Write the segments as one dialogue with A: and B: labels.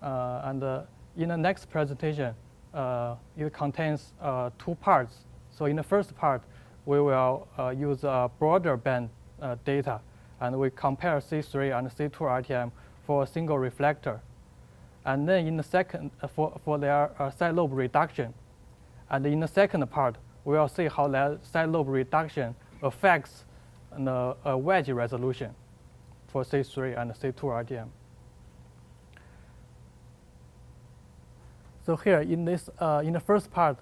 A: In the next presentation, it contains 2 parts. So in the first part, we will use broader band data, and we compare C3 and C2 RTM for a single reflector. And then in the second, for their side lobe reduction. And in the second part, we will see how that side lobe reduction affects the wedge resolution for C3 and C2 RTM. So here in this, in the first part,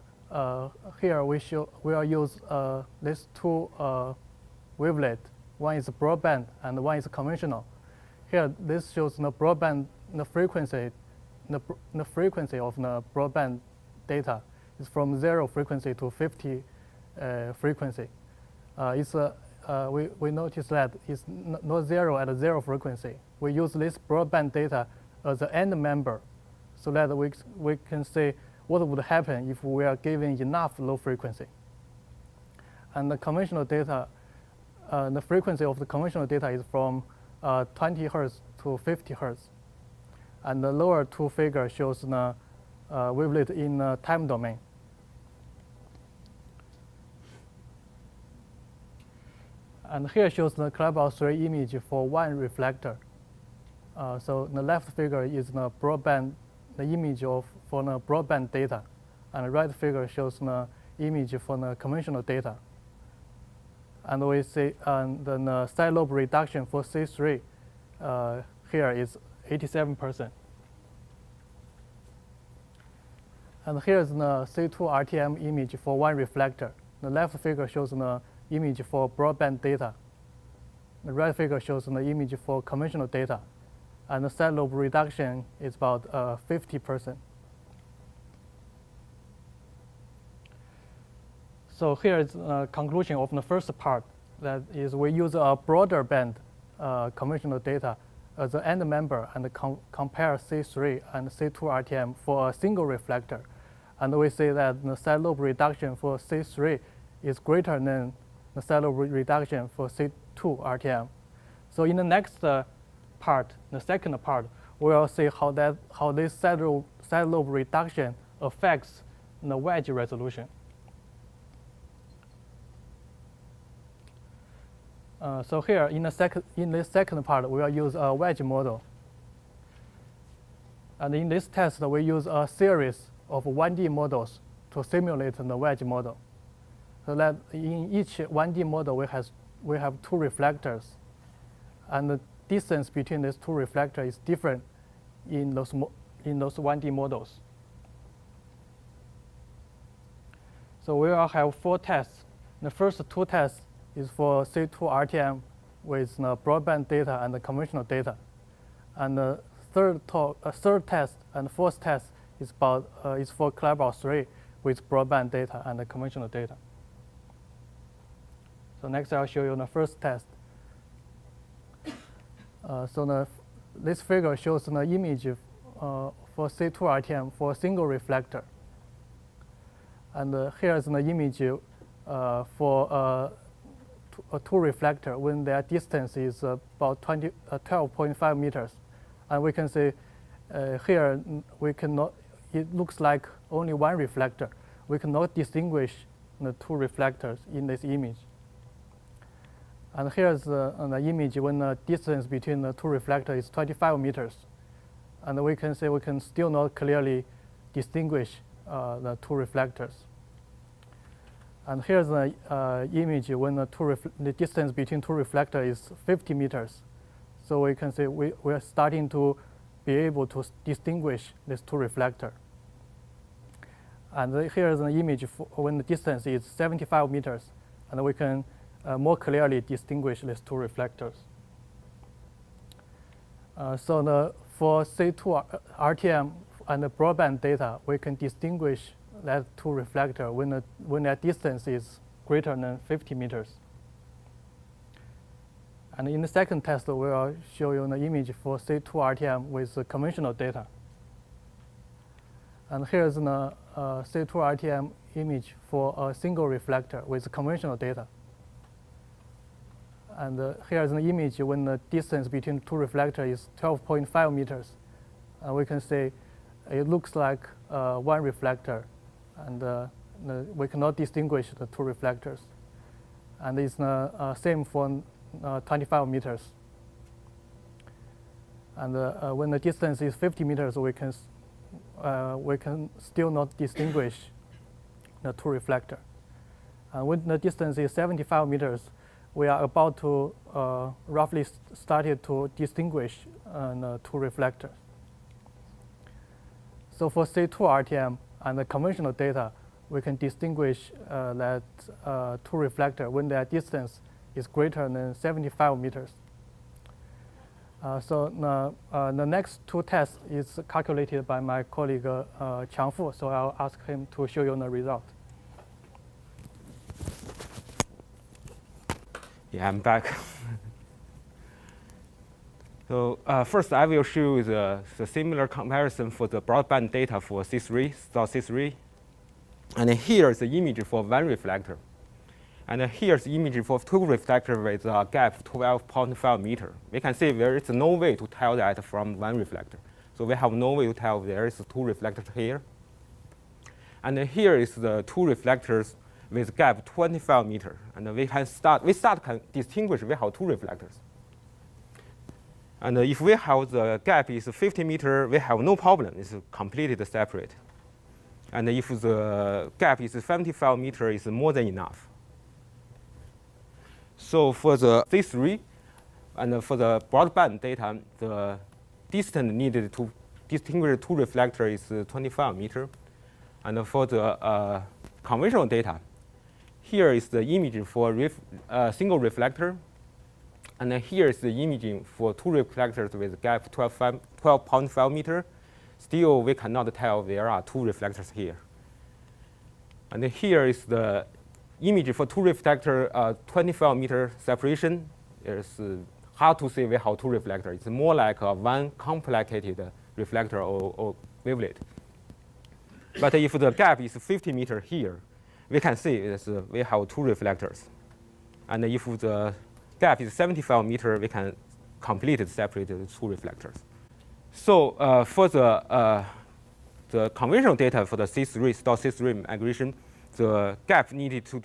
A: here we will use these 2 wavelets. One is broadband and one is conventional. Here, this shows the broadband, the frequency of the broadband data is from 0 frequency to 50 frequency. We notice that it's not 0 at 0 frequency. We use this broadband data as an end member, so that we can see what would happen if we are giving enough low frequency. And the conventional data, the frequency of the conventional data is from 20 hertz to 50 hertz. And the lower 2 figure shows the wavelet in time domain. And here shows the Kleber 3 image for 1 reflector. So the left figure is the broadband, the image for the broadband data, and the right figure shows the image for the conventional data. And we see the side lobe reduction for C3 here is 87%. And here's the C2 RTM image for 1 reflector. The left figure shows the image for broadband data. The right figure shows the image for conventional data. And the side lobe reduction is about 50%. So here is the conclusion of the first part. That is, we use a broader band conventional data as an end member and compare C3 and C2 RTM for a single reflector. And we see that the side lobe reduction for C3 is greater than the side lobe reduction for C2 RTM. So in the next part, the second part, we will see how this side lobe reduction affects the wedge resolution. So here in this second part, we will use a wedge model. And in this test, we use a series of 1D models to simulate the wedge model. So that in each 1D model, we have 2 reflectors, and the distance between these 2 reflectors is different in those 1D models. So we will have 4 tests. The first 2 tests is for C2 RTM with the broadband data and the conventional data. And the third test and fourth test is for Kleber 3 with broadband data and the conventional data. So next I'll show you the first test. This figure shows the image for C2 RTM for a single reflector. And here is the image for a 2 reflector when their distance is about 12.5 meters. And we can see here it looks like only 1 reflector. We cannot distinguish the 2 reflectors in this image. And here's the image when the distance between the 2 reflectors is 25 meters. And we can see we can still not clearly distinguish the 2 reflectors. And here's the image when the distance between 2 reflectors is 50 meters. So we can see we are starting to be able to distinguish these 2 reflectors. And here's an image when the distance is 75 meters, and we can more clearly distinguish these 2 reflectors. For C2 RTM and the broadband data, we can distinguish that 2 reflectors when their distance is greater than 50 meters. And in the second test, we will show you the image for C2 RTM with the conventional data. And here's the C2 RTM image for a single reflector with conventional data. And here's an image when the distance between 2 reflectors is 12.5 meters. we can see it looks like one reflector, and we cannot distinguish the two reflectors. And it's the same for 25 meters. And when the distance is 50 meters, we can still not distinguish the two reflectors. When the distance is 75 meters, we are about to roughly started to distinguish the two reflectors. So for C2 RTM and the conventional data, we can distinguish that two reflectors when their distance is greater than 75 meters. So the next two tests is calculated by my colleague Qiang. So I'll ask him to show you the result.
B: Yeah, I'm back. So first, I will show you the similar comparison for the broadband data for C3, Zou C3. And here is the image for one reflector. And here's the image for two reflectors with a gap 12.5 meters. We can see there is no way to tell that from one reflector. So we have no way to tell there is two reflectors here. And here is the two reflectors with gap 25 meters. And we can distinguish we have two reflectors. And if we have the gap is 50 meters, we have no problem. It's completely separate. And if the gap is 75 meters, it's more than enough. So for the C3 and for the broadband data, the distance needed to distinguish two reflectors is 25 meters. And for the conventional data, here is the image for single reflector. And here is the imaging for two reflectors with gap 12.5 meters. Still, we cannot tell there are two reflectors here. And here is the image for two reflector 25 meter separation. It's hard to say we have two reflectors. It's more like one complicated reflector or wavelet. But if the gap is 50 meters here, we can see we have two reflectors. And if the gap is 75 meters, we can completely separate the two reflectors. So for the conventional data for the C3, Zou C3 migration, the gap needed to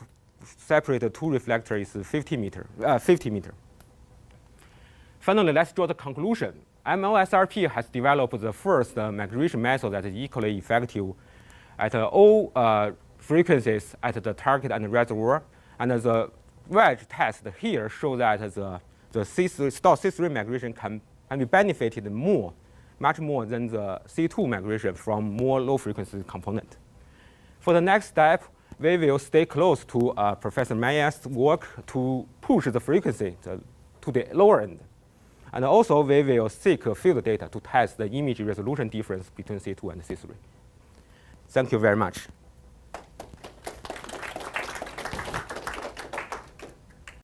B: separate the two reflectors is 50 meters. Finally, let's draw the conclusion. OSRP has developed the first migration method that is equally effective at all frequencies at the target and the reservoir. And the wedge test here shows that the Zou C3 migration can be benefited much more than the C2 migration from more low frequency component. For the next step, we will stay close to Professor Maya's work to push the frequency to the lower end. And also, we will seek field data to test the image resolution difference between C2 and C3. Thank you very much.